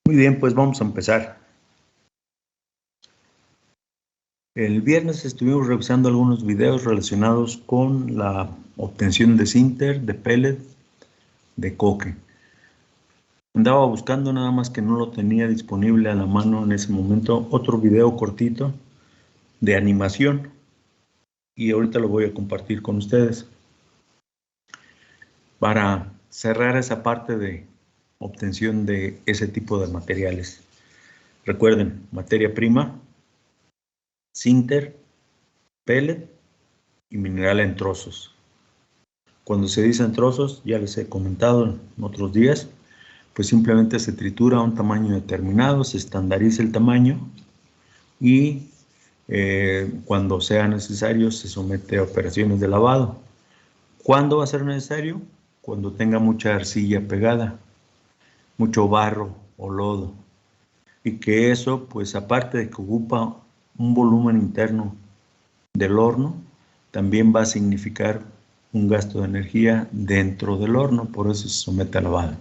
Muy bien, pues vamos a empezar. El viernes estuvimos revisando algunos videos relacionados con la obtención de sinter, de pellet, de coque. Andaba buscando, nada más que no lo tenía disponible a la mano en ese momento, otro video cortito de animación y ahorita lo voy a compartir con ustedes para cerrar esa parte de obtención de ese tipo de materiales. Recuerden, materia prima, sinter, pellet y mineral en trozos. Cuando se dicen trozos, ya les he comentado en otros días, pues simplemente se tritura a un tamaño determinado, se estandariza el tamaño y cuando sea necesario se somete a operaciones de lavado. ¿Cuándo va a ser necesario? Cuando tenga mucha arcilla pegada, mucho barro o lodo, y que eso, pues aparte de que ocupa un volumen interno del horno, también va a significar un gasto de energía dentro del horno, por eso se somete a lavado.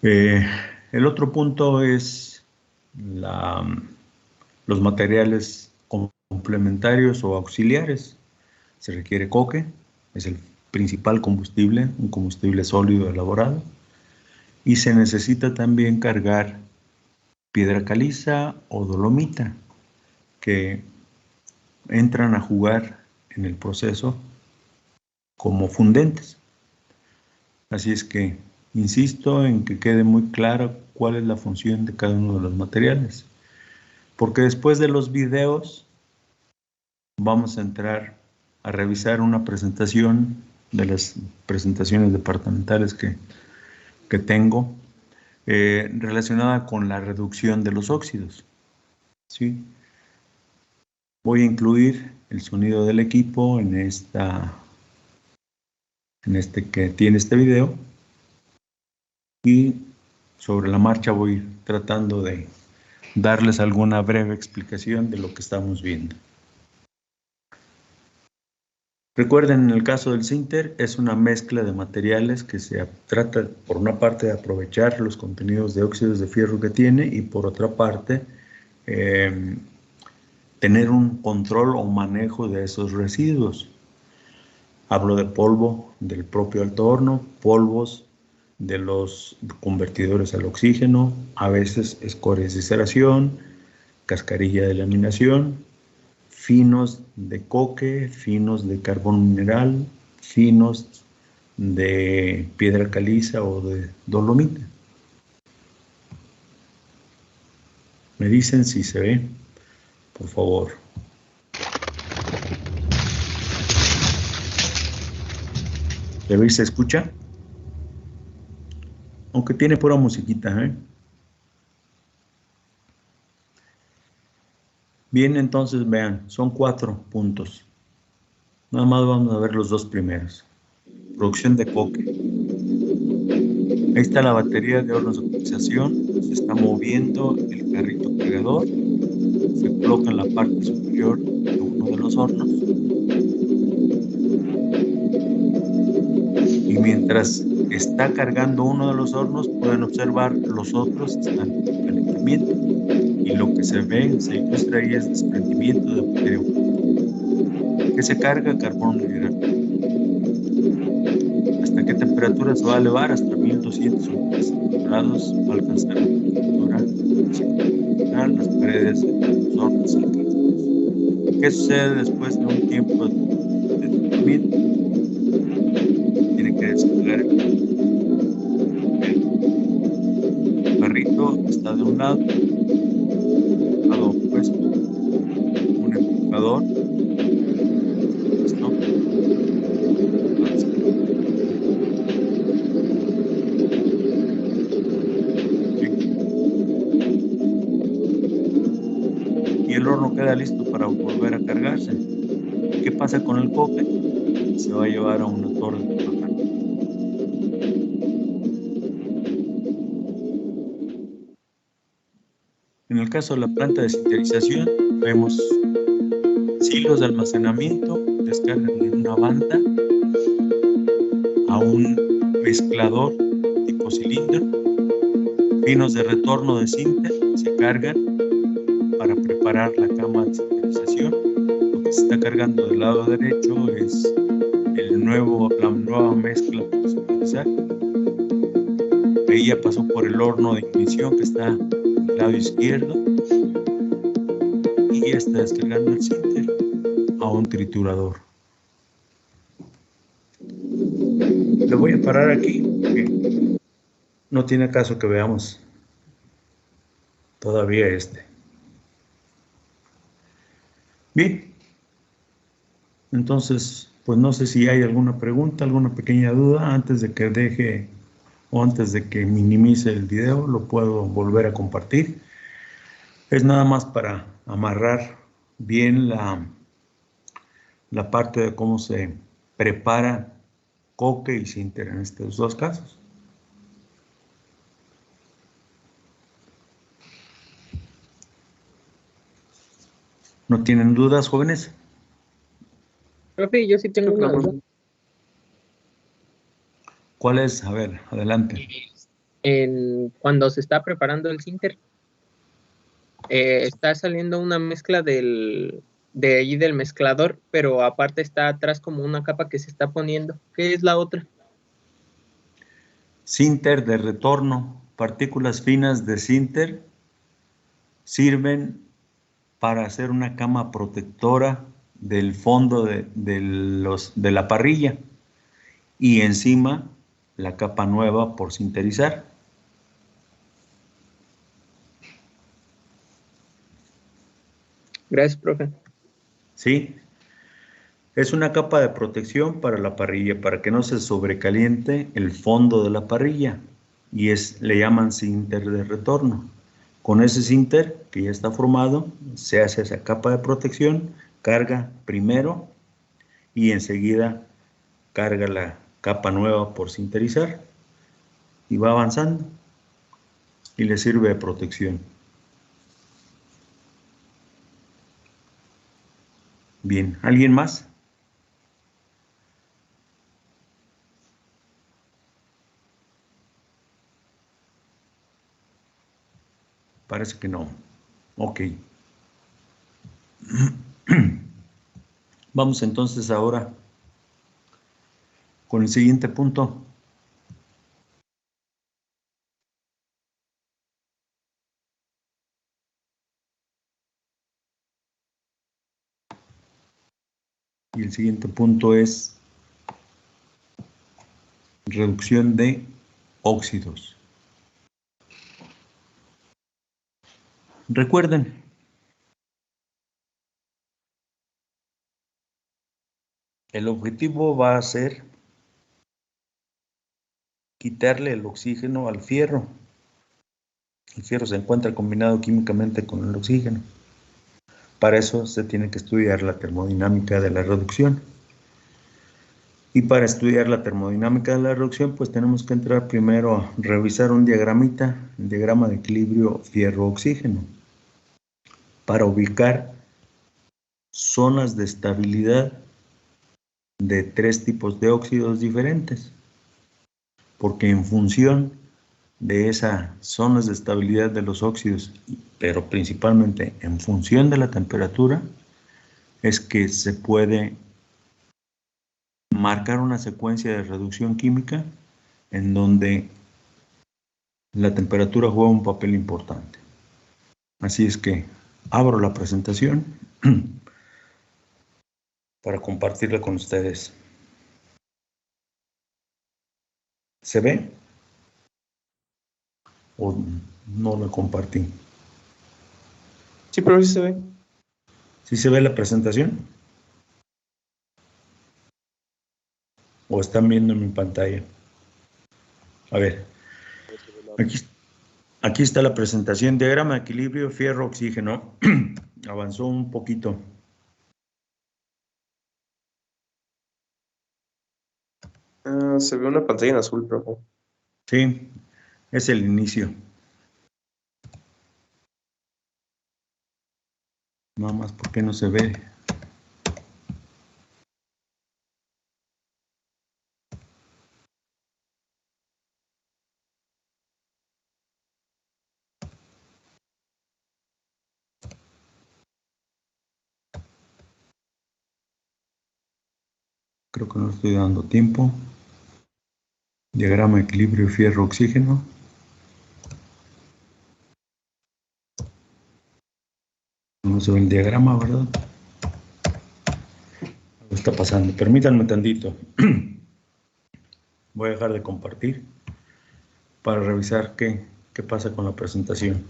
El otro punto es los materiales complementarios o auxiliares. Se requiere coque, es el principal combustible, un combustible sólido elaborado, y se necesita también cargar piedra caliza o dolomita, que entran a jugar en el proceso como fundentes. Así es que insisto en que quede muy clara cuál es la función de cada uno de los materiales, porque después de los videos vamos a entrar a revisar una presentación de las presentaciones departamentales que tengo relacionada con la reducción de los óxidos, ¿sí? Voy a incluir el sonido del equipo en que tiene este video, y sobre la marcha voy tratando de darles alguna breve explicación de lo que estamos viendo. Recuerden, en el caso del sinter es una mezcla de materiales que se trata, por una parte, de aprovechar los contenidos de óxidos de fierro que tiene, y por otra parte tener un control o manejo de esos residuos. Hablo de polvo del propio alto horno, polvos de los convertidores al oxígeno, a veces escorias de ceración, cascarilla de laminación, finos de coque, finos de carbón mineral, finos de piedra caliza o de dolomita. Me dicen si se ve, por favor. ¿Se ve y se escucha? Aunque tiene pura musiquita, ¿eh? Bien, entonces vean, son 4 puntos. Nada más vamos a ver los 2 primeros. Producción de coque. Ahí está la batería de hornos de utilización. Se está moviendo el carrito cargador. Se coloca en la parte superior de uno de los hornos. Y mientras está cargando uno de los hornos, pueden observar los otros están en calentamiento. Y lo que se ve, se ilustra ahí, es desprendimiento de materia. ¿Qué se carga? Carbón mineral. ¿Hasta qué temperatura se va a elevar? Hasta 1250 grados va a alcanzar la temperatura. Las paredes de los hornos alcanzan. ¿Qué sucede después de un tiempo de tratamiento? Tiene que descargar el carrito, está de un lado opuesto, un empujador. Y el horno queda listo para volver a cargarse. ¿Qué pasa con el coque? Se va a llevar a una torre de Coyoacán. En el caso de la planta de sinterización, vemos silos de almacenamiento, descargan en una banda a un mezclador tipo cilindro, finos de retorno de sinter se cargan para preparar la cama de sinterización. Lo que se está cargando del lado derecho es la nueva mezcla para sinterizar. Ahí ya pasó por el horno de ignición que está del lado izquierdo y ya está descargando el sinter a un triturador. Le voy a parar aquí porque no tiene caso que veamos todavía este. Bien, entonces, pues no sé si hay alguna pregunta, alguna pequeña duda antes de que deje o antes de que minimice el video, lo puedo volver a compartir. Es nada más para amarrar bien la parte de cómo se prepara coque y sinter en estos dos casos. ¿No tienen dudas, jóvenes? Profe, yo sí tengo una duda. ¿Cuál es? A ver, adelante. Cuando se está preparando el sinter, está saliendo una mezcla de ahí del mezclador, pero aparte está atrás como una capa que se está poniendo. ¿Qué es la otra? Sinter de retorno. Partículas finas de sinter sirven para hacer una cama protectora del fondo de la parrilla y encima la capa nueva por sinterizar. Gracias, profe. ¿Sí? Es una capa de protección para la parrilla, para que no se sobrecaliente el fondo de la parrilla y le llaman sinter de retorno. Con ese sinter que ya está formado, se hace esa capa de protección, carga primero y enseguida carga la capa nueva por sinterizar y va avanzando y le sirve de protección. Bien, ¿alguien más? Parece que no. Ok. Vamos entonces ahora con el siguiente punto. Y el siguiente punto es reducción de óxidos. Recuerden, el objetivo va a ser quitarle el oxígeno al fierro. El fierro se encuentra combinado químicamente con el oxígeno. Para eso se tiene que estudiar la termodinámica de la reducción. Y para estudiar la termodinámica de la reducción, pues tenemos que entrar primero a revisar un diagramita, el diagrama de equilibrio fierro-oxígeno, para ubicar zonas de estabilidad de tres tipos de óxidos diferentes, porque en función de esas zonas de estabilidad de los óxidos, pero principalmente en función de la temperatura, es que se puede marcar una secuencia de reducción química en donde la temperatura juega un papel importante. Así es que abro la presentación para compartirla con ustedes. ¿Se ve? ¿O no la compartí? Sí, pero sí se ve. ¿Sí se ve la presentación? ¿O están viendo en mi pantalla? A ver, aquí está la presentación. Diagrama de equilibrio, fierro, oxígeno. Avanzó un poquito. Se ve una pantalla en azul, profe. Sí, es el inicio. Nada más porque no se ve. Creo que no estoy dando tiempo. Diagrama equilibrio fierro-oxígeno. No se ve el diagrama, ¿verdad? Algo está pasando. Permítanme tantito. Voy a dejar de compartir para revisar qué pasa con la presentación.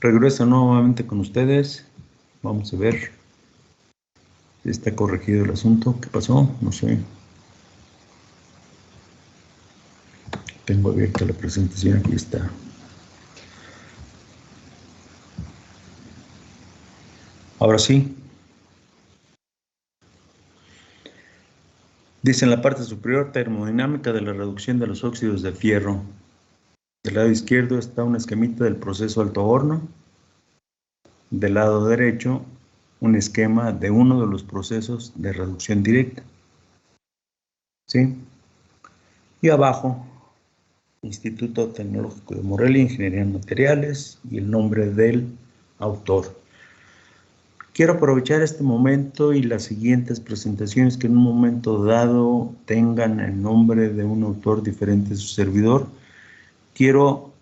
Regreso nuevamente con ustedes. Vamos a ver si está corregido el asunto. ¿Qué pasó? No sé. Tengo abierta la presentación. Aquí está. Ahora sí. Dice en la parte superior, termodinámica de la reducción de los óxidos de fierro. Del lado izquierdo está un esquemita del proceso alto horno. Del lado derecho, un esquema de uno de los procesos de reducción directa. ¿Sí? Y abajo, Instituto Tecnológico de Morelia, Ingeniería en Materiales y el nombre del autor. Quiero aprovechar este momento y las siguientes presentaciones que en un momento dado tengan el nombre de un autor diferente de su servidor. Quiero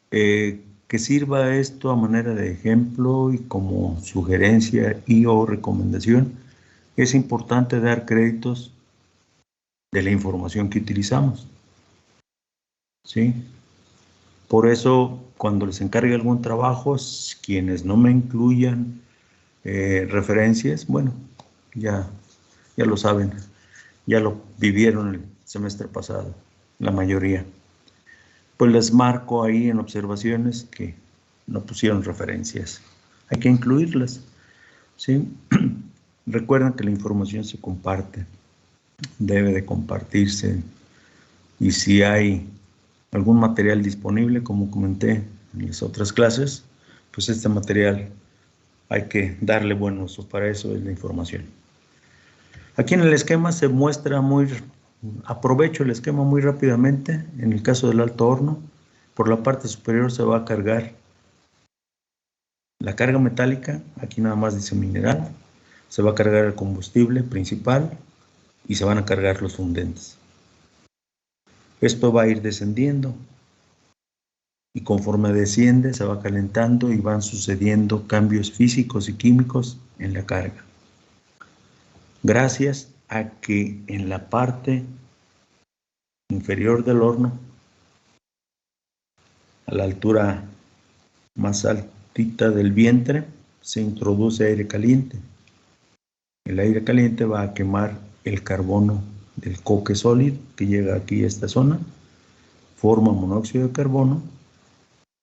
que sirva esto a manera de ejemplo y como sugerencia y o recomendación. Es importante dar créditos de la información que utilizamos. ¿Sí? Por eso, cuando les encargue algún trabajo, quienes no me incluyan referencias, bueno, ya lo saben, ya lo vivieron el semestre pasado, la mayoría. Pues les marco ahí en observaciones que no pusieron referencias. Hay que incluirlas, ¿sí? Recuerden que la información se comparte, debe de compartirse, y si hay algún material disponible, como comenté en las otras clases, pues este material hay que darle buen uso. Para eso es la información. Aquí en el esquema se muestra aprovecho el esquema muy rápidamente. En el caso del alto horno, por la parte superior se va a cargar la carga metálica, aquí nada más dice mineral, se va a cargar el combustible principal y se van a cargar los fundentes. Esto va a ir descendiendo y conforme desciende se va calentando y van sucediendo cambios físicos y químicos en la carga. Gracias a que en la parte inferior del horno, a la altura más altita del vientre, se introduce aire caliente. El aire caliente va a quemar el carbono del coque sólido que llega aquí a esta zona, forma monóxido de carbono.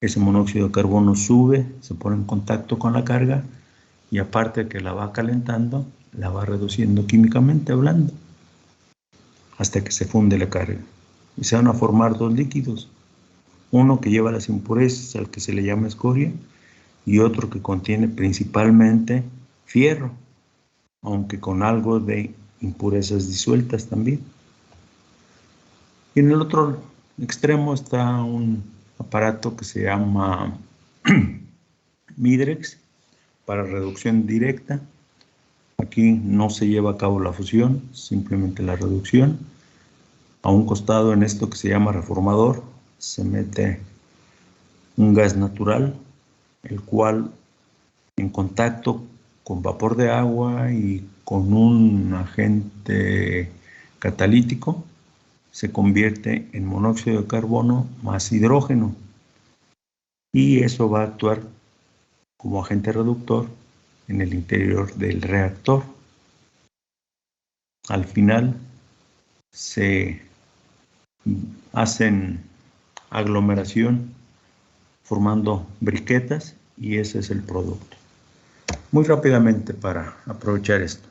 Ese monóxido de carbono sube, se pone en contacto con la carga y aparte de que la va calentando, la va reduciendo químicamente hablando hasta que se funde la carga. Y se van a formar dos líquidos, uno que lleva las impurezas al que se le llama escoria y otro que contiene principalmente fierro, aunque con algo de impurezas disueltas también. Y en el otro extremo está un aparato que se llama Midrex para reducción directa. Aquí no se lleva a cabo la fusión, simplemente la reducción. A un costado, en esto que se llama reformador, se mete un gas natural, el cual en contacto con vapor de agua y con un agente catalítico se convierte en monóxido de carbono más hidrógeno. y eso va a actuar como agente reductor en el interior del reactor. Al final se hacen aglomeración formando briquetas y ese es el producto. Muy rápidamente para aprovechar esto.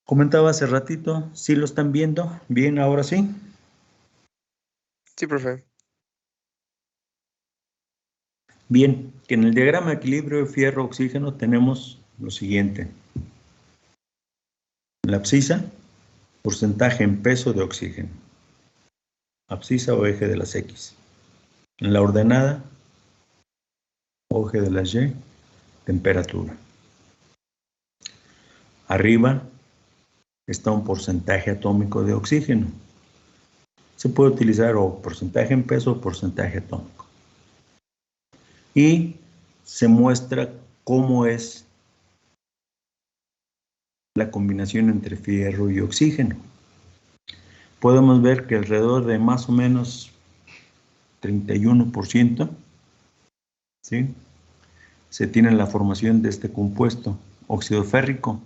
Comentaba hace ratito, ¿sí lo están viendo? Bien, ahora sí. Sí, profe. Bien, que en el diagrama de equilibrio fierro-oxígeno tenemos lo siguiente. La abscisa, porcentaje en peso de oxígeno. Abscisa o eje de las X. En la ordenada, o eje de las Y, temperatura. Arriba está un porcentaje atómico de oxígeno. Se puede utilizar o porcentaje en peso o porcentaje atómico. Y se muestra cómo es la combinación entre fierro y oxígeno. Podemos ver que alrededor de más o menos 31%, ¿sí?, se tiene la formación de este compuesto óxido férrico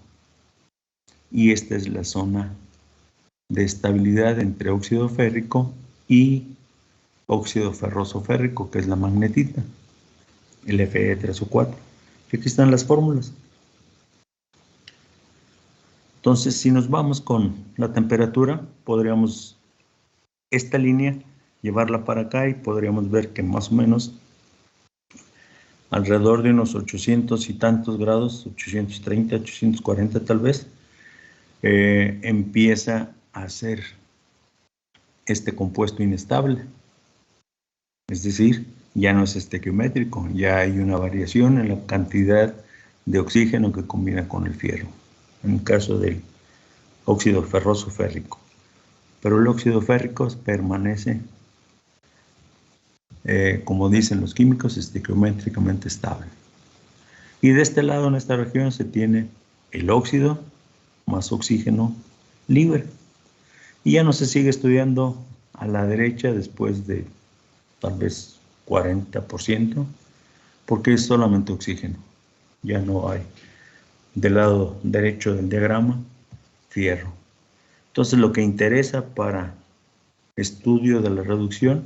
y esta es la zona de estabilidad entre óxido férrico y óxido ferroso férrico, que es la magnetita, el Fe3O4. Y aquí están las fórmulas. Entonces, si nos vamos con la temperatura, podríamos esta línea llevarla para acá y podríamos ver que más o menos alrededor de unos 800 y tantos grados, 830, 840 tal vez, empieza a ser este compuesto inestable. Es decir, ya no es estequiométrico, ya hay una variación en la cantidad de oxígeno que combina con el fierro, en el caso del óxido ferroso férrico. Pero el óxido férrico permanece, como dicen los químicos, estequiométricamente estable. Y de este lado, en esta región, se tiene el óxido más oxígeno libre. Y ya no se sigue estudiando a la derecha después de tal vez 40%, porque es solamente oxígeno. Ya no hay del lado derecho del diagrama fierro. Entonces lo que interesa para estudio de la reducción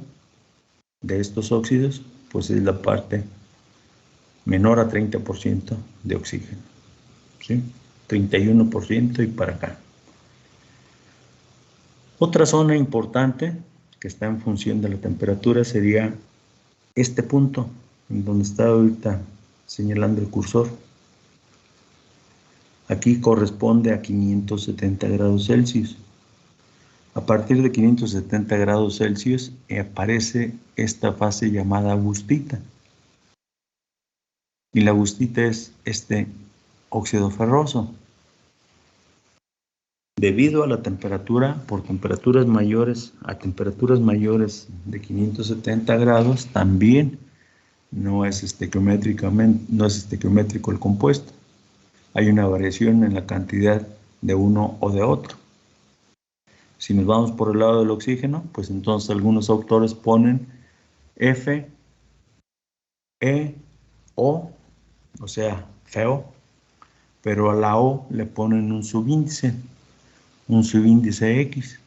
de estos óxidos, pues es la parte menor a 30% de oxígeno, ¿sí? 31% y para acá. Otra zona importante que está en función de la temperatura sería este punto, en donde está ahorita señalando el cursor. Aquí corresponde a 570 grados Celsius. A partir de 570 grados Celsius aparece esta fase llamada bustita. Y la bustita es este óxido ferroso. Debido a la temperatura, por temperaturas mayores a temperaturas mayores de 570 grados, también no es estequiométrico el compuesto. Hay una variación en la cantidad de uno o de otro. Si nos vamos por el lado del oxígeno, pues entonces algunos autores ponen Fe, o sea, feo, pero a la O le ponen un subíndice X.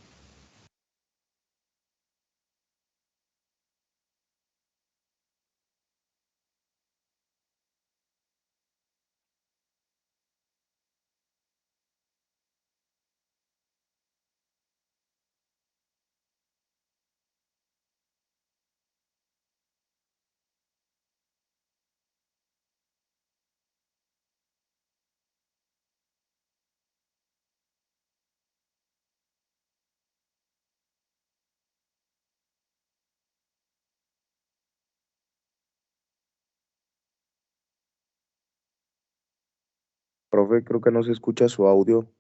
Profe, creo que no se escucha su audio.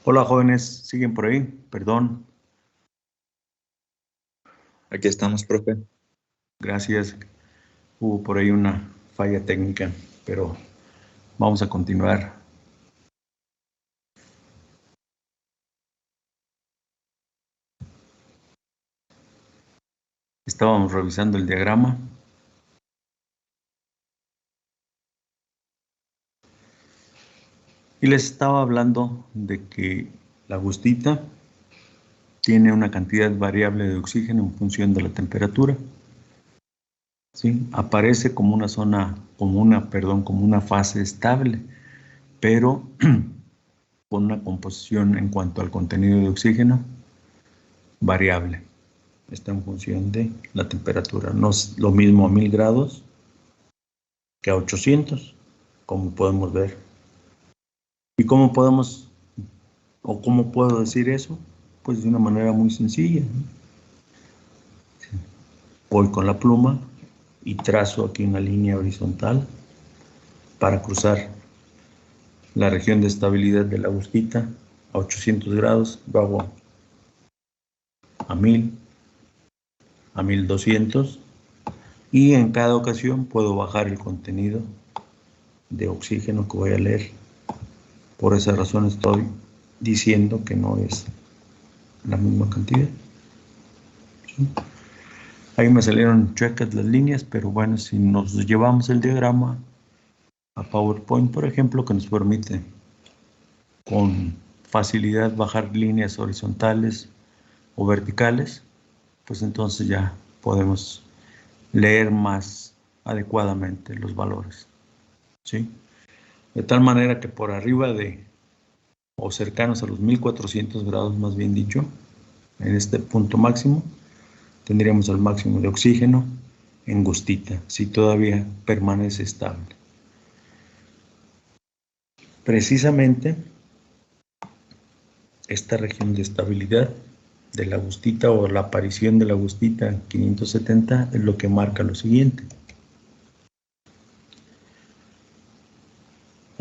Hola jóvenes, ¿siguen por ahí? Perdón, Aquí estamos, profe. gracias. Hubo por ahí una falla técnica, pero vamos a continuar. Estábamos revisando el diagrama. Y les estaba hablando de que la gustita tiene una cantidad variable de oxígeno en función de la temperatura. ¿Sí? Aparece como una zona, como una fase estable, pero con una composición en cuanto al contenido de oxígeno variable. Está en función de la temperatura. No es lo mismo a 1000 grados que a 800, como podemos ver. ¿Y cómo podemos, o cómo puedo decir eso? Pues de una manera muy sencilla, ¿no? Voy con la pluma y trazo aquí una línea horizontal para cruzar la región de estabilidad de la gustita a 800 grados, lo hago a 1000, a 1200, y en cada ocasión puedo bajar el contenido de oxígeno que voy a leer. Por esa razón estoy diciendo que no es la misma cantidad. ¿Sí? Ahí me salieron chuecas las líneas, pero bueno, si nos llevamos el diagrama a PowerPoint, por ejemplo, que nos permite con facilidad bajar líneas horizontales o verticales, pues entonces ya podemos leer más adecuadamente los valores, ¿sí? De tal manera que por arriba de, o cercanos a los 1400 grados, más bien dicho, en este punto máximo, tendríamos el máximo de oxígeno en gustita, si todavía permanece estable. Precisamente esta región de estabilidad de la gustita, o la aparición de la gustita en 570, es lo que marca lo siguiente.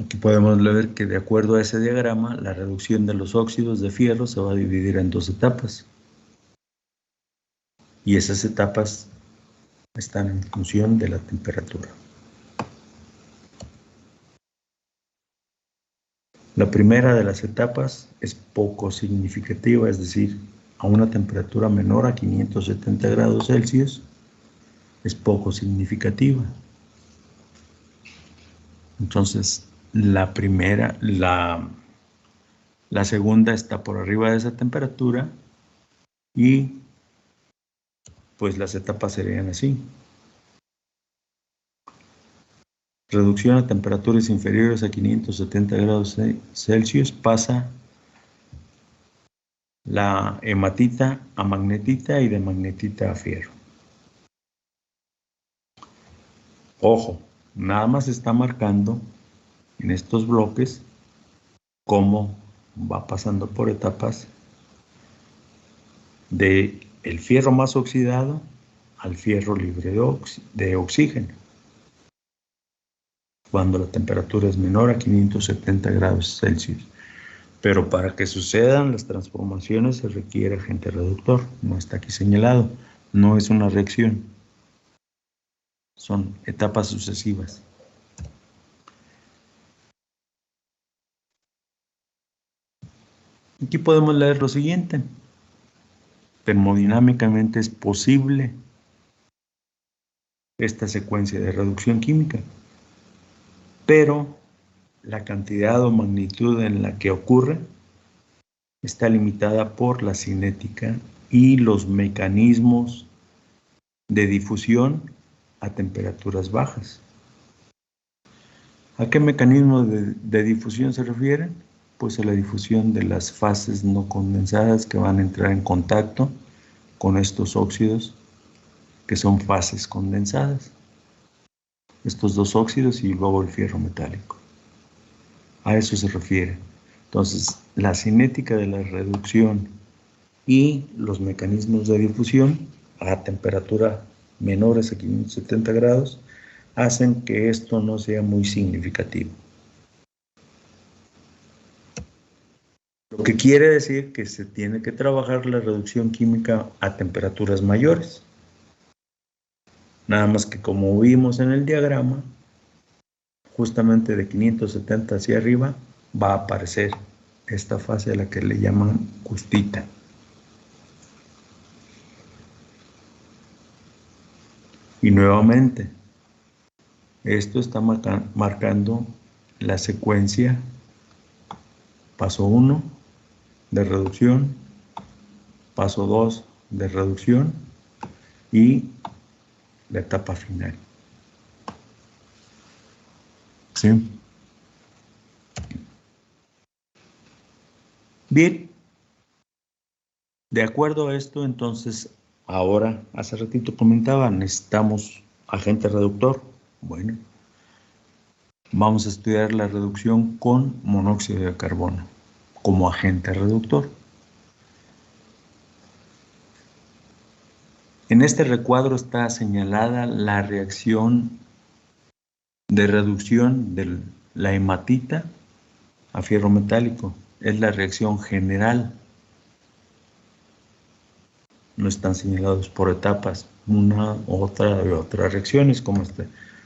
Aquí podemos ver que de acuerdo a ese diagrama, la reducción de los óxidos de fierro se va a dividir en dos etapas. Y esas etapas están en función de la temperatura. La primera de las etapas es poco significativa, es decir, a una temperatura menor a 570 grados Celsius, es poco significativa. Entonces, la segunda está por arriba de esa temperatura, y pues las etapas serían así. Reducción a temperaturas inferiores a 570 grados Celsius, pasa la hematita a magnetita y de magnetita a fierro. Ojo, nada más está marcando en estos bloques cómo va pasando por etapas de el fierro más oxidado al fierro libre de oxígeno, cuando la temperatura es menor a 570 grados Celsius. Pero para que sucedan las transformaciones se requiere agente reductor, no está aquí señalado, no es una reacción, son etapas sucesivas. Aquí podemos leer lo siguiente: termodinámicamente es posible esta secuencia de reducción química, pero la cantidad o magnitud en la que ocurre está limitada por la cinética y los mecanismos de difusión a temperaturas bajas. ¿A qué mecanismo de difusión se refiere? Pues a la difusión de las fases no condensadas que van a entrar en contacto con estos óxidos, que son fases condensadas. Estos dos óxidos y luego el fierro metálico. A eso se refiere. Entonces, la cinética de la reducción y los mecanismos de difusión a temperatura menores a 570 grados hacen que esto no sea muy significativo. Lo que quiere decir que se tiene que trabajar la reducción química a temperaturas mayores. Nada más que como vimos en el diagrama, justamente de 570 hacia arriba va a aparecer esta fase a la que le llaman custita. Y nuevamente, esto está marcando la secuencia paso 1 de reducción, paso 2 de reducción y la etapa final. ¿Sí? Bien. De acuerdo a esto, entonces, ahora, hace ratito comentaba, necesitamos agente reductor. Bueno, vamos a estudiar la reducción con monóxido de carbono como agente reductor. En este recuadro está señalada la reacción de reducción de la hematita a fierro metálico. Es la reacción general. No están señalados por etapas, una, otra y otras reacciones, como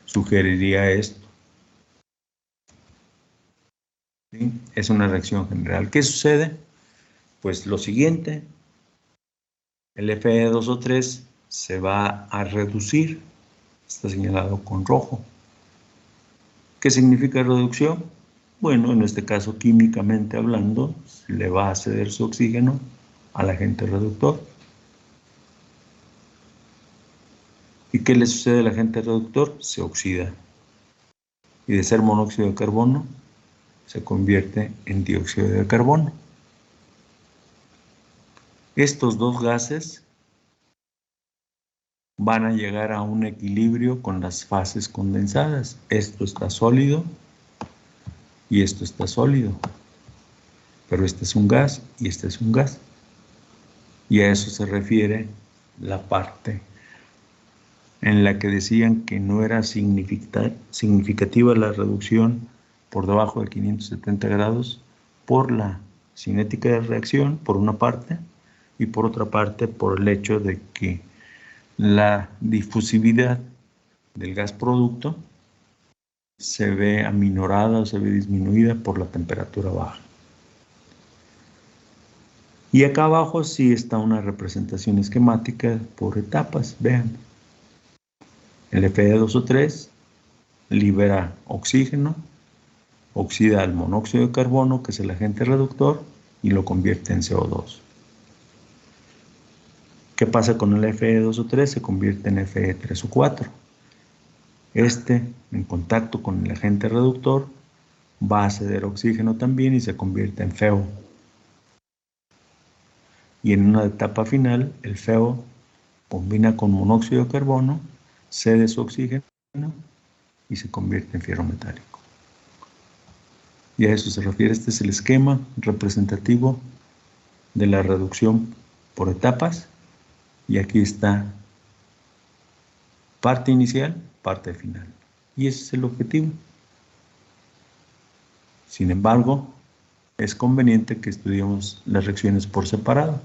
sugeriría esto. ¿Sí? Es una reacción general. ¿Qué sucede? Pues lo siguiente, el Fe2O3 se va a reducir, está señalado con rojo. ¿Qué significa reducción? Bueno, en este caso, químicamente hablando, le va a ceder su oxígeno al agente reductor. ¿Y qué le sucede al agente reductor? Se oxida. Y de ser monóxido de carbono, se convierte en dióxido de carbono. Estos dos gases van a llegar a un equilibrio con las fases condensadas. Esto está sólido y esto está sólido. Pero este es un gas y este es un gas. Y a eso se refiere la parte en la que decían que no era significativa la reducción por debajo de 570 grados por la cinética de reacción, por una parte, y por otra parte por el hecho de que la difusividad del gas producto se ve aminorada o se ve disminuida por la temperatura baja. Y acá abajo sí está una representación esquemática por etapas, vean. El Fe2O3 libera oxígeno, oxida el monóxido de carbono, que es el agente reductor, y lo convierte en CO2. ¿Qué pasa con el Fe2O3? Se convierte en Fe3O4. Este, en contacto con el agente reductor, va a ceder oxígeno también y se convierte en FeO. Y en una etapa final, el FeO combina con monóxido de carbono, cede su oxígeno y se convierte en fierro metálico. Y a eso se refiere, este es el esquema representativo de la reducción por etapas. Y aquí está parte inicial, parte final. Y ese es el objetivo. Sin embargo, es conveniente que estudiemos las reacciones por separado.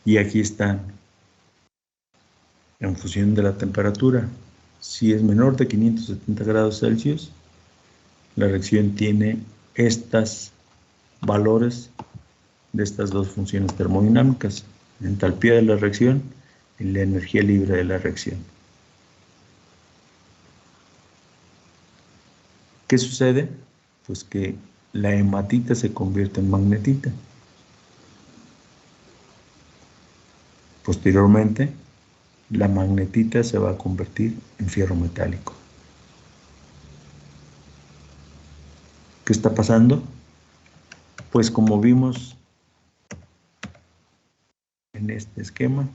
Y aquí están, en función de la temperatura. Si es menor de 570 grados Celsius, la reacción tiene estos valores de estas dos funciones termodinámicas, entalpía de la reacción y la energía libre de la reacción. ¿Qué sucede? Pues que la hematita se convierte en magnetita. Posteriormente, la magnetita se va a convertir en fierro metálico. ¿Qué está pasando? Pues como vimos en este esquema,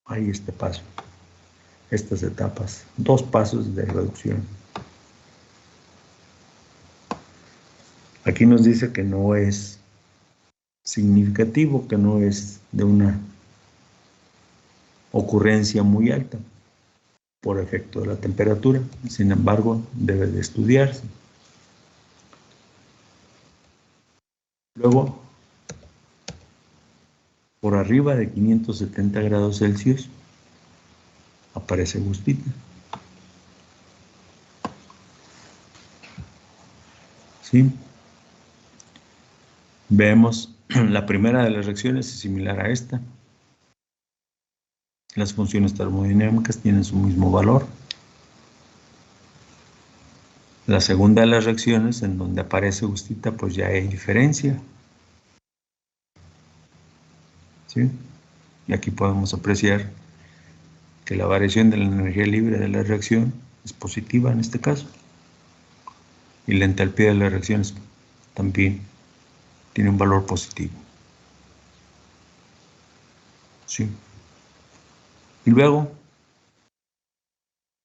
hay este paso, estas etapas, dos pasos de reducción. Aquí nos dice que no es significativo, que no es de una ocurrencia muy alta por efecto de la temperatura. Sin embargo, debe de estudiarse. Luego, por arriba de 570 grados Celsius, aparece gustita. ¿Sí? Vemos, la primera de las reacciones es similar a esta. Las funciones termodinámicas tienen su mismo valor. La segunda de las reacciones, en donde aparece gustita, pues ya hay diferencia. ¿Sí? Y aquí podemos apreciar que la variación de la energía libre de la reacción es positiva en este caso. Y la entalpía de las reacciones también tiene un valor positivo. ¿Sí? Y luego,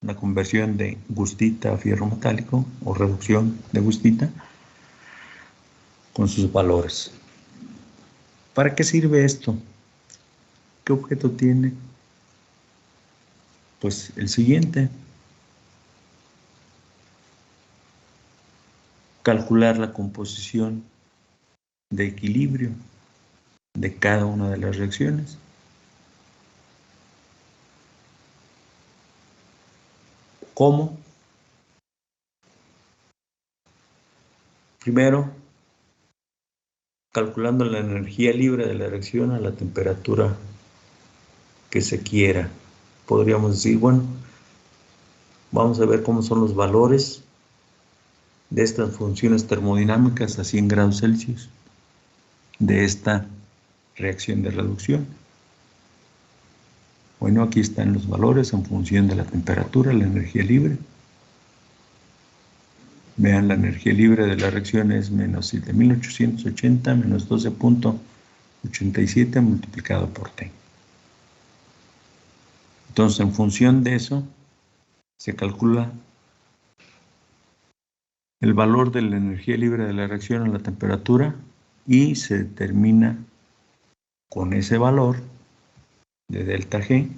la conversión de gustita a fierro metálico o reducción de gustita con sus valores. ¿Para qué sirve esto? ¿Qué objeto tiene? Pues el siguiente. Calcular la composición de equilibrio de cada una de las reacciones. ¿Cómo? Primero, calculando la energía libre de la reacción a la temperatura que se quiera. Podríamos decir, bueno, vamos a ver cómo son los valores de estas funciones termodinámicas a 100 grados Celsius de esta reacción de reducción. Bueno, aquí están los valores en función de la temperatura, la energía libre. Vean, la energía libre de la reacción es menos 7.880 menos 12.87 multiplicado por T. Entonces, en función de eso, se calcula el valor de la energía libre de la reacción a la temperatura y se determina con ese valor de delta G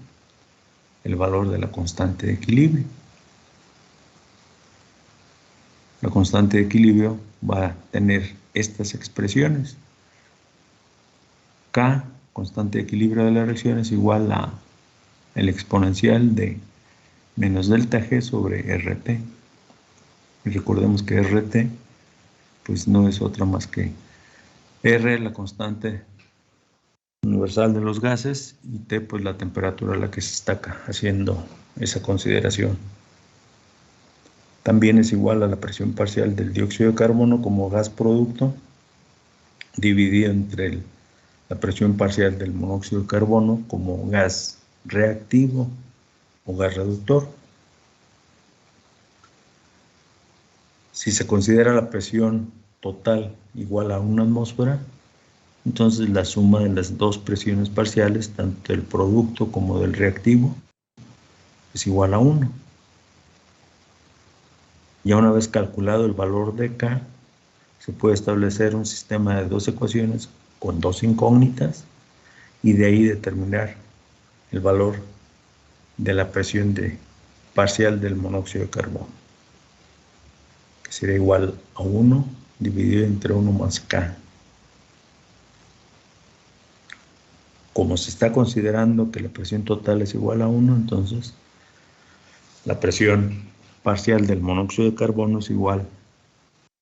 el valor de la constante de equilibrio. La constante de equilibrio va a tener estas expresiones. K, constante de equilibrio de la reacción, es igual a el exponencial de menos delta G sobre RT. Y recordemos que RT pues no es otra más que R, la constante universal de los gases, y T, pues la temperatura a la que se está haciendo esa consideración. También es igual a la presión parcial del dióxido de carbono como gas producto dividido entre la presión parcial del monóxido de carbono como gas reactivo o gas reductor. Si se considera la presión total igual a 1 atmósfera, entonces la suma de las dos presiones parciales, tanto del producto como del reactivo, es igual a 1. Ya una vez calculado el valor de K, se puede establecer un sistema de dos ecuaciones con dos incógnitas y de ahí determinar el valor de la presión parcial del monóxido de carbono, que será igual a 1 dividido entre 1 más K. Como se está considerando que la presión total es igual a 1, entonces la presión parcial del monóxido de carbono es igual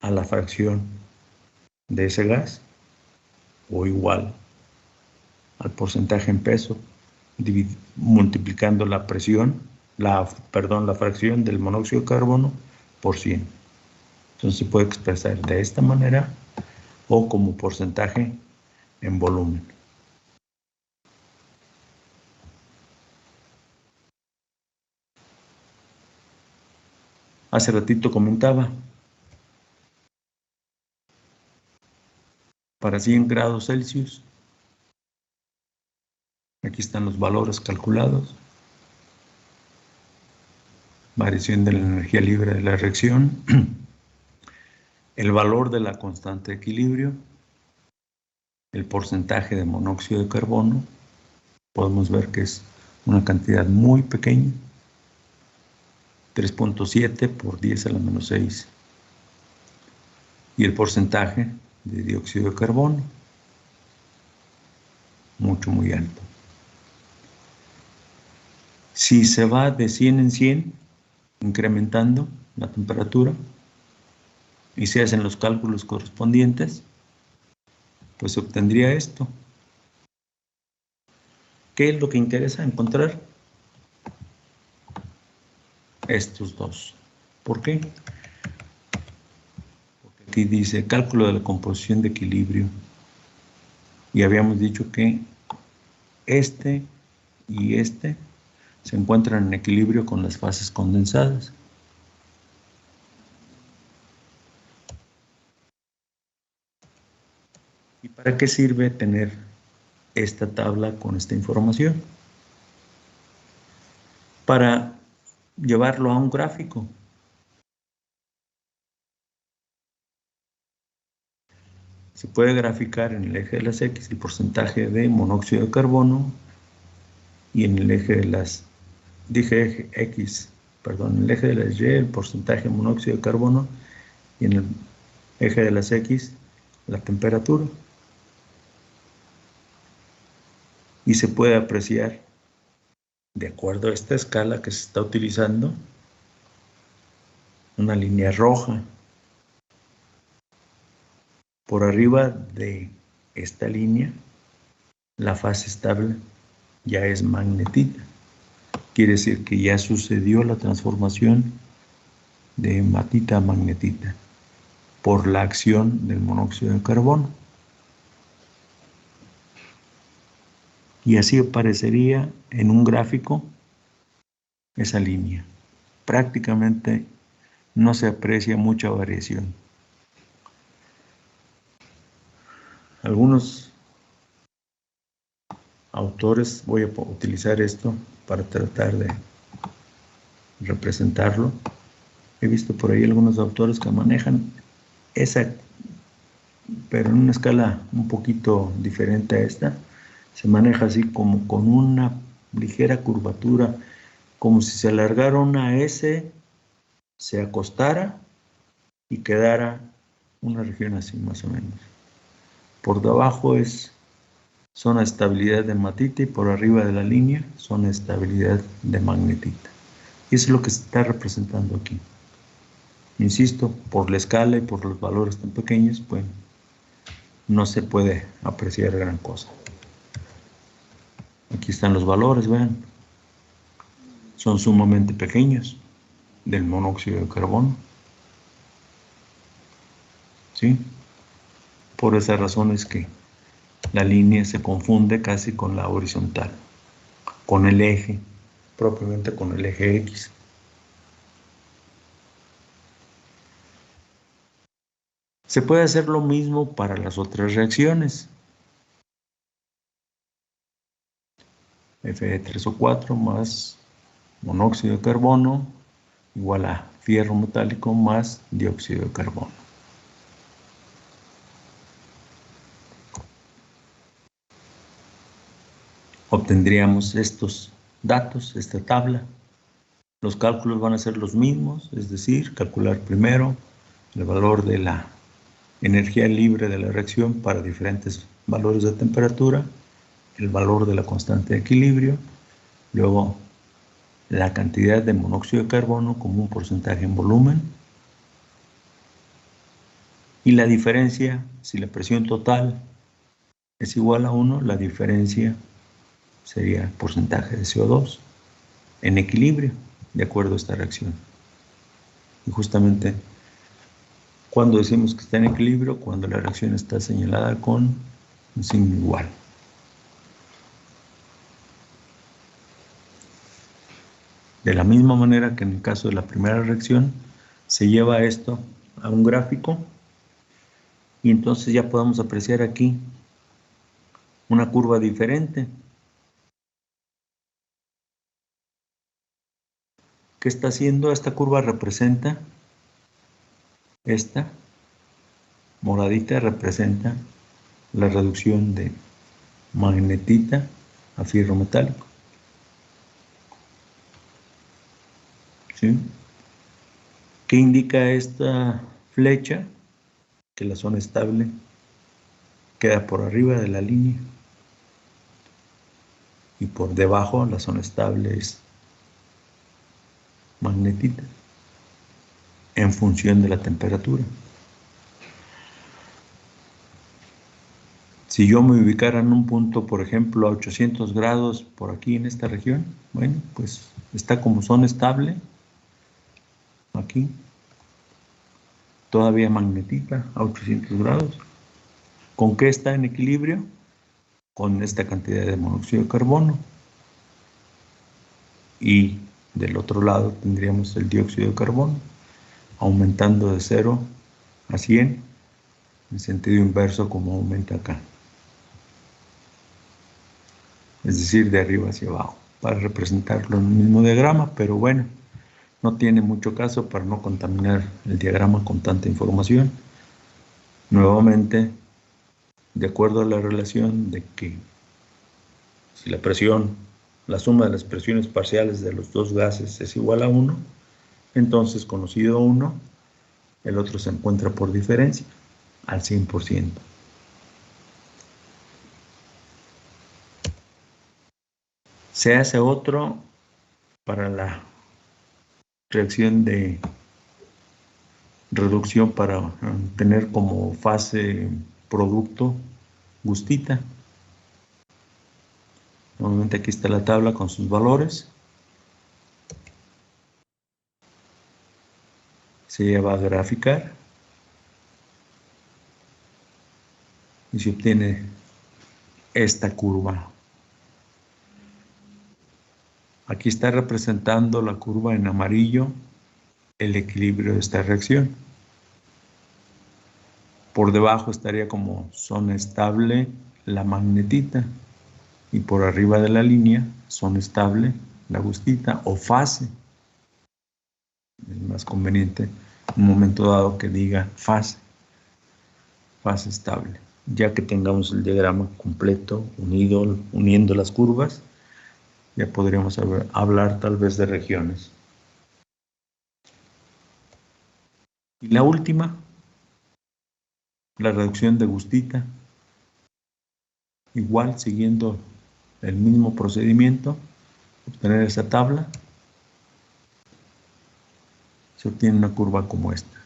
a la fracción de ese gas o igual al porcentaje en peso multiplicando la presión, la fracción del monóxido de carbono por 100. Entonces se puede expresar de esta manera o como porcentaje en volumen. Hace ratito comentaba, para 100 grados Celsius, aquí están los valores calculados, variación de la energía libre de la reacción, el valor de la constante de equilibrio, el porcentaje de monóxido de carbono, podemos ver que es una cantidad muy pequeña, 3.7 por 10 a la menos 6. Y el porcentaje de dióxido de carbono, muy alto. Si se va de 100 en 100, incrementando la temperatura, y se hacen los cálculos correspondientes, pues se obtendría esto. ¿Qué es lo que interesa encontrar? Estos dos. ¿Por qué? Porque aquí dice cálculo de la composición de equilibrio. Y habíamos dicho que este y este se encuentran en equilibrio con las fases condensadas. ¿Y para qué sirve tener esta tabla con esta información? Para llevarlo a un gráfico. Se puede graficar en el eje de las X el porcentaje de monóxido de carbono y en el eje de las, en el eje de las Y el porcentaje de monóxido de carbono y en el eje de las X la temperatura. Y se puede apreciar, de acuerdo a esta escala que se está utilizando, una línea roja. Por arriba de esta línea, la fase estable ya es magnetita. Quiere decir que ya sucedió la transformación de hematita a magnetita por la acción del monóxido de carbono. Y así aparecería en un gráfico esa línea. Prácticamente no se aprecia mucha variación. Algunos autores, voy a utilizar esto para tratar de representarlo. He visto por ahí algunos autores que manejan esa, pero en una escala un poquito diferente a esta. Se maneja así como con una ligera curvatura, como si se alargara una S, se acostara y quedara una región así más o menos. Por debajo es zona de estabilidad de hematita y por arriba de la línea zona de estabilidad de magnetita. Y eso es lo que se está representando aquí. Insisto, por la escala y por los valores tan pequeños, pues no se puede apreciar gran cosa. Aquí están los valores, vean. Son sumamente pequeños del monóxido de carbono. ¿Sí? Por esa razón es que la línea se confunde casi con la horizontal, con el eje, propiamente con el eje X. Se puede hacer lo mismo para las otras reacciones. Fe3O4 más monóxido de carbono igual a fierro metálico más dióxido de carbono. Obtendríamos estos datos, esta tabla. Los cálculos van a ser los mismos, es decir, calcular primero el valor de la energía libre de la reacción para diferentes valores de temperatura, el valor de la constante de equilibrio, luego la cantidad de monóxido de carbono como un porcentaje en volumen y la diferencia, si la presión total es igual a 1, la diferencia sería el porcentaje de CO2 en equilibrio de acuerdo a esta reacción. Y justamente cuando decimos que está en equilibrio, cuando la reacción está señalada con un signo igual. De la misma manera que en el caso de la primera reacción, se lleva esto a un gráfico y entonces ya podemos apreciar aquí una curva diferente. ¿Qué está haciendo? Esta curva representa, esta moradita representa la reducción de magnetita a fierro metálico. ¿Sí? ¿Qué indica esta flecha? Que la zona estable queda por arriba de la línea y por debajo la zona estable es magnetita en función de la temperatura. Si yo me ubicara en un punto, por ejemplo, a 800 grados por aquí en esta región, bueno, pues está como zona estable, aquí, todavía magnetita a 800 grados. ¿Con qué está en equilibrio? Con esta cantidad de monóxido de carbono. Y del otro lado tendríamos el dióxido de carbono, aumentando de 0 a 100, en sentido inverso como aumenta acá. Es decir, de arriba hacia abajo, para representarlo en el mismo diagrama, pero bueno, no tiene mucho caso para no contaminar el diagrama con tanta información. Nuevamente, de acuerdo a la relación de que si la presión, la suma de las presiones parciales de los dos gases es igual a 1, entonces conocido 1, el otro se encuentra por diferencia al 100%. Se hace otro para la reacción de reducción para tener como fase producto gustita. Nuevamente aquí está la tabla con sus valores. Se va a graficar y se obtiene esta curva. Aquí está representando la curva en amarillo el equilibrio de esta reacción. Por debajo estaría como zona estable la magnetita y por arriba de la línea zona estable la gustita o fase. Es más conveniente en un momento dado que diga fase estable, ya que tengamos el diagrama completo unido, uniendo las curvas, ya podríamos hablar tal vez de regiones. Y la última, la reducción de gustita, igual siguiendo el mismo procedimiento, obtener esa tabla, se obtiene una curva como esta.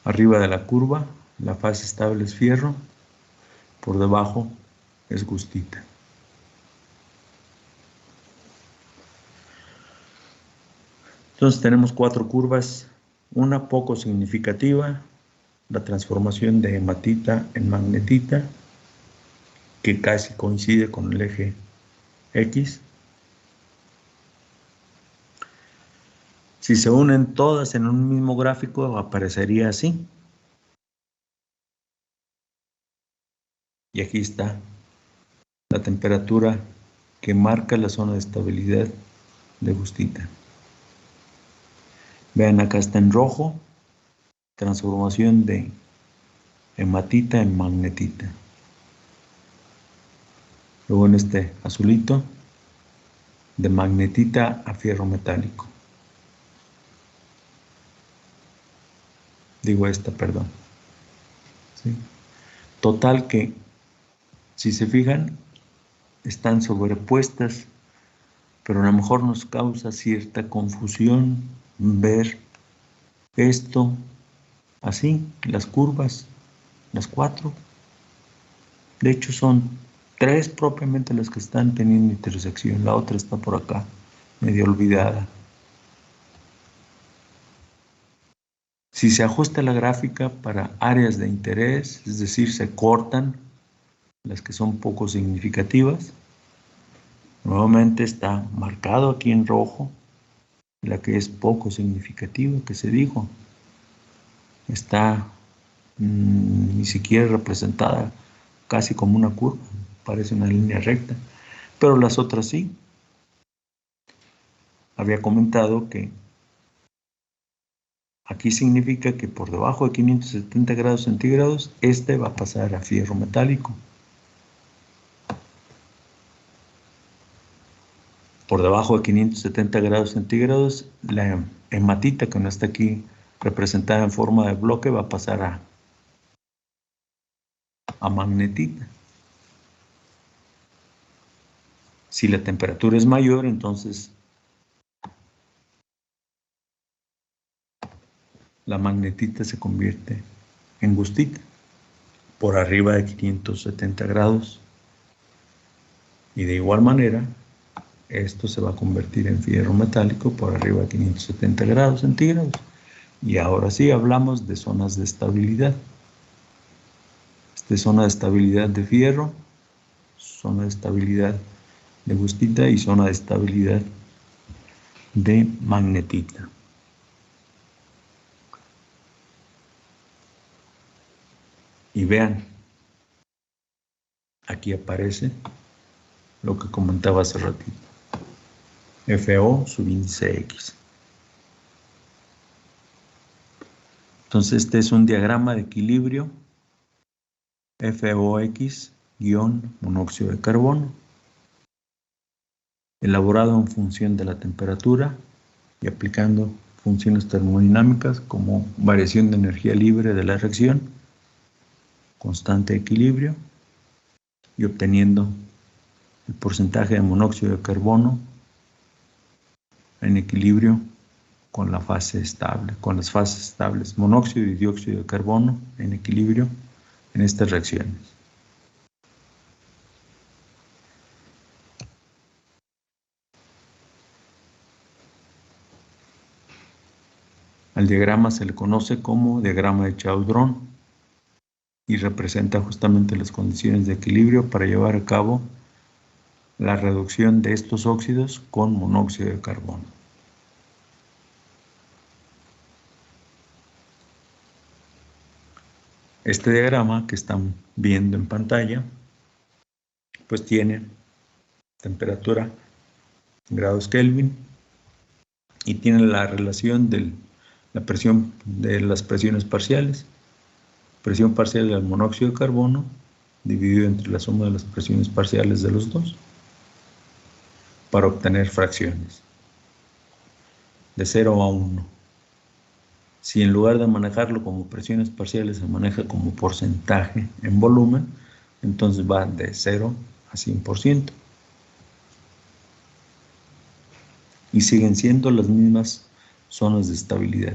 Arriba de la curva, la fase estable es fierro, por debajo es gustita. Entonces tenemos 4 curvas, una poco significativa, la transformación de hematita en magnetita, que casi coincide con el eje X. Si se unen todas en un mismo gráfico, aparecería así. Y aquí está la temperatura que marca la zona de estabilidad de gustita. Vean, acá está en rojo, transformación de hematita en magnetita. Luego en este azulito, de magnetita a fierro metálico. Digo esta, perdón. ¿Sí? Total que, si se fijan, están sobrepuestas, pero a lo mejor nos causa cierta confusión ver esto así, las curvas, las 4. De hecho son 3 propiamente las que están teniendo intersección, la otra está por acá, medio olvidada. Si se ajusta la gráfica para áreas de interés, es decir, se cortan las que son poco significativas, nuevamente está marcado aquí en rojo la que es poco significativa, que se dijo. Está ni siquiera representada casi como una curva, parece una línea recta, pero las otras sí. Había comentado que aquí significa que por debajo de 570 grados centígrados, este va a pasar a fierro metálico. Por debajo de 570 grados centígrados, la hematita que no está aquí representada en forma de bloque va a pasar a magnetita. Si la temperatura es mayor, entonces la magnetita se convierte en gustita por arriba de 570 grados. Y de igual manera, esto se va a convertir en fierro metálico por arriba de 570 grados centígrados. Y ahora sí hablamos de zonas de estabilidad. Esta es zona de estabilidad de fierro, zona de estabilidad de gustita y zona de estabilidad de magnetita. Y vean, aquí aparece lo que comentaba hace ratito. FO subíndice X. Entonces este es un diagrama de equilibrio FOX guión monóxido de carbono, elaborado en función de la temperatura y aplicando funciones termodinámicas como variación de energía libre de la reacción, constante de equilibrio y obteniendo el porcentaje de monóxido de carbono en equilibrio con la fase estable, con las fases estables, monóxido y dióxido de carbono en equilibrio en estas reacciones. Al diagrama se le conoce como diagrama de Chaudron y representa justamente las condiciones de equilibrio para llevar a cabo la reducción de estos óxidos con monóxido de carbono. Este diagrama que están viendo en pantalla, pues tiene temperatura en grados Kelvin y tiene la relación de la presión de las presiones parciales. Presión parcial del monóxido de carbono dividido entre la suma de las presiones parciales de los dos para obtener fracciones de 0 a 1. Si en lugar de manejarlo como presiones parciales se maneja como porcentaje en volumen, entonces va de 0 a 100%. Y siguen siendo las mismas zonas de estabilidad.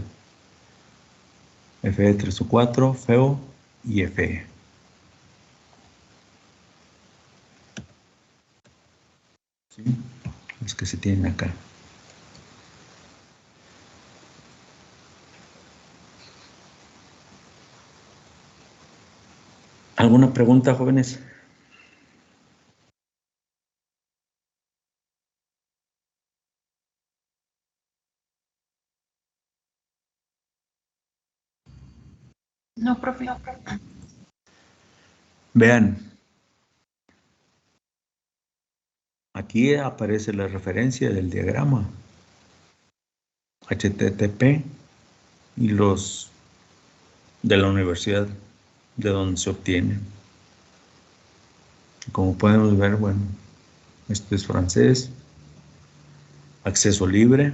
Fe3 o 4, FeO y Fe. ¿Sí? Los que se tienen acá. ¿Alguna pregunta, jóvenes? No, profe. Vean, aquí aparece la referencia del diagrama HTTP y los de la universidad de donde se obtiene. Como podemos ver, bueno, este es francés, acceso libre.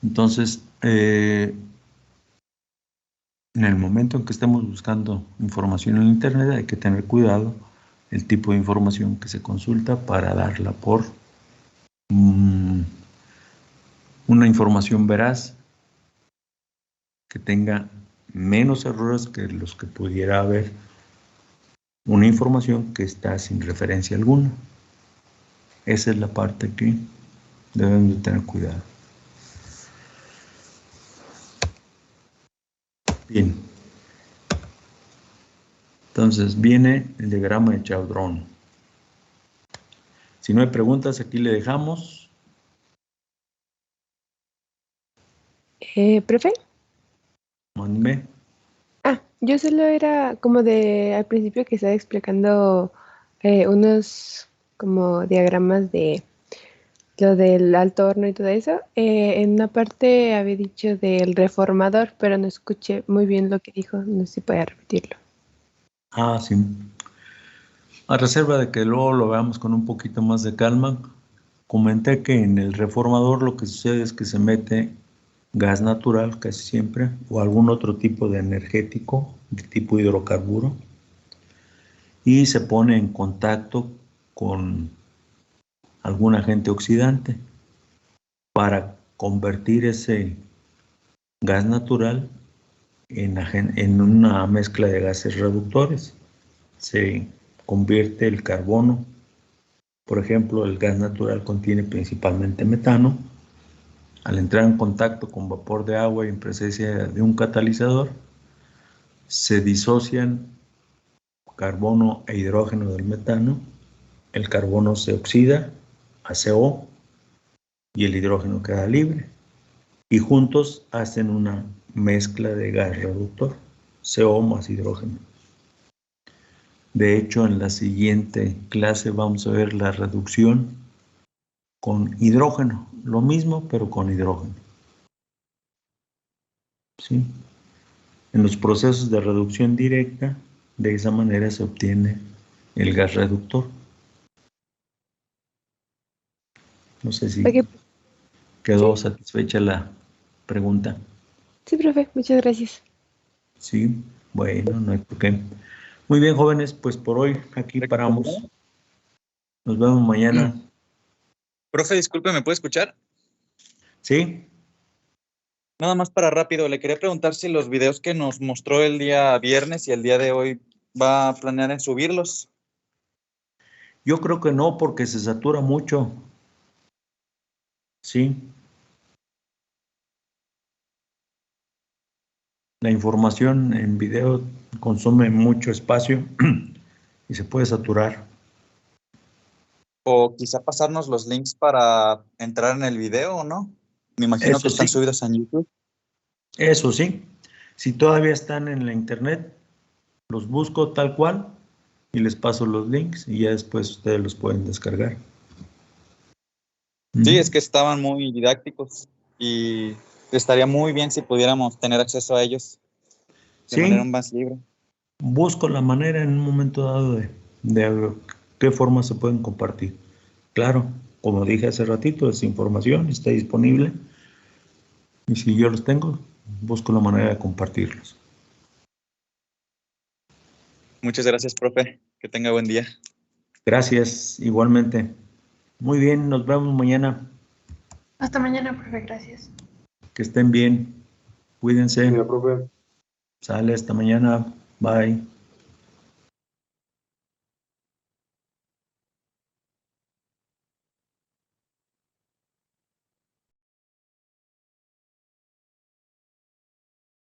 Entonces, en el momento en que estemos buscando información en internet hay que tener cuidado el tipo de información que se consulta para darla por una información veraz que tenga menos errores que los que pudiera haber una información que está sin referencia alguna. Esa es la parte que debemos de tener cuidado. Bien. Entonces viene el diagrama de Chaudron. Si no hay preguntas, aquí le dejamos. ¿Profe? Mándeme. Yo solo era como de al principio que estaba explicando unos como diagramas de lo del alto horno y todo eso. En una parte había dicho del reformador, pero no escuché muy bien lo que dijo. No sé si puede repetirlo. Ah, sí. A reserva de que luego lo veamos con un poquito más de calma, comenté que en el reformador lo que sucede es que se mete gas natural casi siempre, o algún otro tipo de energético de tipo hidrocarburo, y se pone en contacto con algún agente oxidante para convertir ese gas natural en una mezcla de gases reductores. Se convierte el carbono, por ejemplo, el gas natural contiene principalmente metano. Al entrar en contacto con vapor de agua y en presencia de un catalizador, se disocian carbono e hidrógeno del metano. El carbono se oxida a CO y el hidrógeno queda libre. Y juntos hacen una mezcla de gas reductor, CO más hidrógeno. De hecho, en la siguiente clase vamos a ver la reducción con hidrógeno, lo mismo pero con hidrógeno. ¿Sí? En los procesos de reducción directa, de esa manera se obtiene el gas reductor. No sé si quedó satisfecha la pregunta. Sí, profe, muchas gracias. Sí, bueno, no hay por qué. Muy bien, jóvenes, pues por hoy aquí paramos. Nos vemos mañana. Profe, disculpe, ¿me puede escuchar? ¿Sí? Nada más para rápido, le quería preguntar si los videos que nos mostró el día viernes y el día de hoy va a planear en subirlos. Yo creo que no, porque se satura mucho. Sí. La información en video consume mucho espacio y se puede saturar. O quizá pasarnos los links para entrar en el video, ¿o no? Me imagino Eso que están sí. subidos en YouTube. Eso sí. Si todavía están en la internet, los busco tal cual y les paso los links y ya después ustedes los pueden descargar. Sí, es que estaban muy didácticos y estaría muy bien si pudiéramos tener acceso a ellos de manera más libre. Busco la manera en un momento dado de qué forma se pueden compartir. Claro, como dije hace ratito, esa información está disponible y si yo los tengo, busco la manera de compartirlos. Muchas gracias, profe. Que tenga buen día. Gracias, igualmente. Muy bien, nos vemos mañana. Hasta mañana, profe, gracias. Que estén bien. Cuídense. Mira, profe. Sale, hasta mañana. Bye.